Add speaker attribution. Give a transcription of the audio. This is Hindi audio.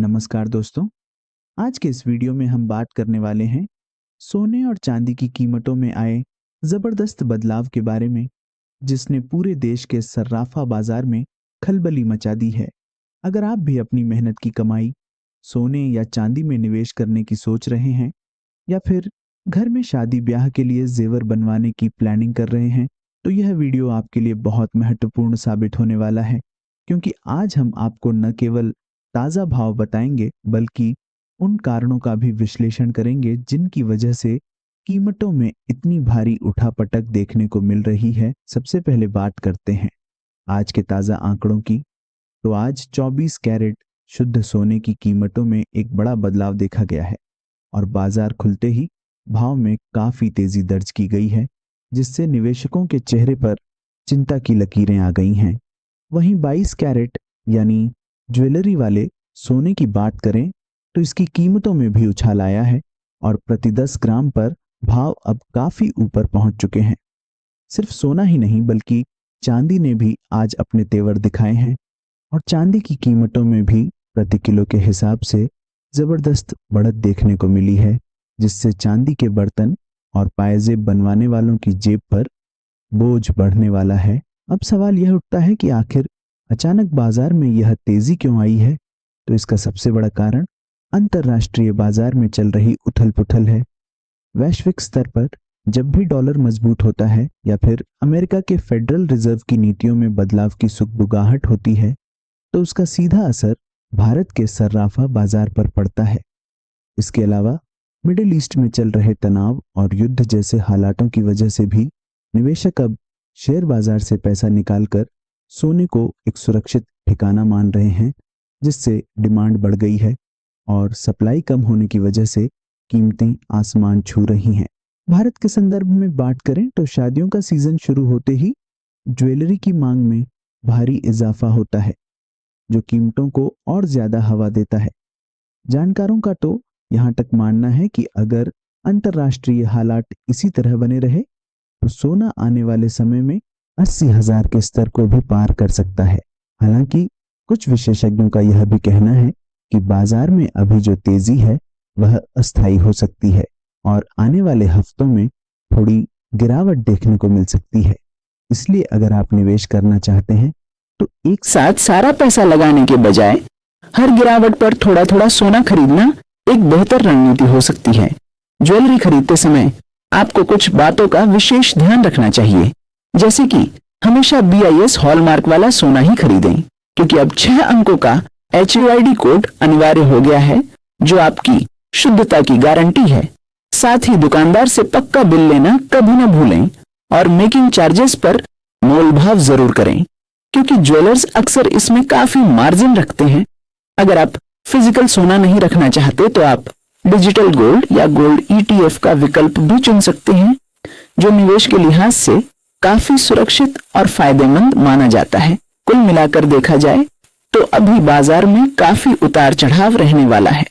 Speaker 1: नमस्कार दोस्तों। आज के इस वीडियो में हम बात करने वाले हैं सोने और चांदी की कीमतों में आए जबरदस्त बदलाव के बारे में, जिसने पूरे देश के सर्राफा बाजार में खलबली मचा दी है। अगर आप भी अपनी मेहनत की कमाई सोने या चांदी में निवेश करने की सोच रहे हैं, या फिर घर में शादी ब्याह के लिए जेवर बनवाने की प्लानिंग कर रहे हैं, तो यह वीडियो आपके लिए बहुत महत्वपूर्ण साबित होने वाला है, क्योंकि आज हम आपको न केवल ताज़ा भाव बताएंगे बल्कि उन कारणों का भी विश्लेषण करेंगे जिनकी वजह से कीमतों में इतनी भारी उठापटक देखने को मिल रही है। सबसे पहले बात करते हैं आज के ताज़ा आंकड़ों की। तो आज 24 कैरेट शुद्ध सोने की कीमतों में एक बड़ा बदलाव देखा गया है और बाजार खुलते ही भाव में काफ़ी तेज़ी दर्ज की गई है, जिससे निवेशकों के चेहरे पर चिंता की लकीरें आ गई हैं। वहीं 22 कैरेट यानी ज्वेलरी वाले सोने की बात करें तो इसकी कीमतों में भी उछाल आया है और प्रति 10 ग्राम पर भाव अब काफी ऊपर पहुंच चुके हैं। सिर्फ सोना ही नहीं बल्कि चांदी ने भी आज अपने तेवर दिखाए हैं और चांदी की कीमतों में भी प्रति किलो के हिसाब से जबरदस्त बढ़त देखने को मिली है, जिससे चांदी के बर्तन और पायजेब बनवाने वालों की जेब पर बोझ बढ़ने वाला है। अब सवाल यह उठता है कि आखिर अचानक बाजार में यह तेजी क्यों आई है? तो इसका सबसे बड़ा कारण अंतर्राष्ट्रीय बाजार में चल रही उथल पुथल है। वैश्विक स्तर पर जब भी डॉलर मजबूत होता है या फिर अमेरिका के फेडरल रिजर्व की नीतियों में बदलाव की सुगबुगाहट होती है, तो उसका सीधा असर भारत के सर्राफा बाजार पर पड़ता है। इसके अलावा मिडिल ईस्ट में चल रहे तनाव और युद्ध जैसे हालातों की वजह से भी निवेशक अब शेयर बाजार से पैसा निकालकर सोने को एक सुरक्षित ठिकाना मान रहे हैं, जिससे डिमांड बढ़ गई है और सप्लाई कम होने की वजह से कीमतें आसमान छू रही हैं। भारत के संदर्भ में बात करें तो शादियों का सीजन शुरू होते ही ज्वेलरी की मांग में भारी इजाफा होता है, जो कीमतों को और ज्यादा हवा देता है। जानकारों का तो यहाँ तक मानना है कि अगर अंतर्राष्ट्रीय हालात इसी तरह बने रहे तो सोना आने वाले समय में 80,000 के स्तर को भी पार कर सकता है। हालांकि कुछ विशेषज्ञों का यह भी कहना है कि बाजार में अभी जो तेजी है वह अस्थायी हो सकती है और आने वाले हफ्तों में थोड़ी गिरावट देखने को मिल सकती है। इसलिए अगर आप निवेश करना चाहते हैं तो एक
Speaker 2: साथ सारा पैसा लगाने के बजाय हर गिरावट पर थोड़ा थोड़ा सोना खरीदना एक बेहतर रणनीति हो सकती है। ज्वेलरी खरीदते समय आपको कुछ बातों का विशेष ध्यान रखना चाहिए, जैसे कि हमेशा BIS हॉलमार्क वाला सोना ही खरीदें, क्योंकि अब 6 अंकों का HUID कोड अनिवार्य हो गया है, जो आपकी शुद्धता की गारंटी है। साथ ही दुकानदार से पक्का बिल लेना कभी न भूलें और मेकिंग चार्जेस पर मोल भाव जरूर करें, क्योंकि ज्वेलर्स अक्सर इसमें काफी मार्जिन रखते हैं। अगर आप फिजिकल सोना नहीं रखना चाहते तो आप डिजिटल गोल्ड या गोल्ड ETF का विकल्प भी चुन सकते हैं, जो निवेश के लिहाज से काफी सुरक्षित और फायदेमंद माना जाता है। कुल मिलाकर देखा जाए तो अभी बाजार में काफी उतार चढ़ाव रहने वाला है।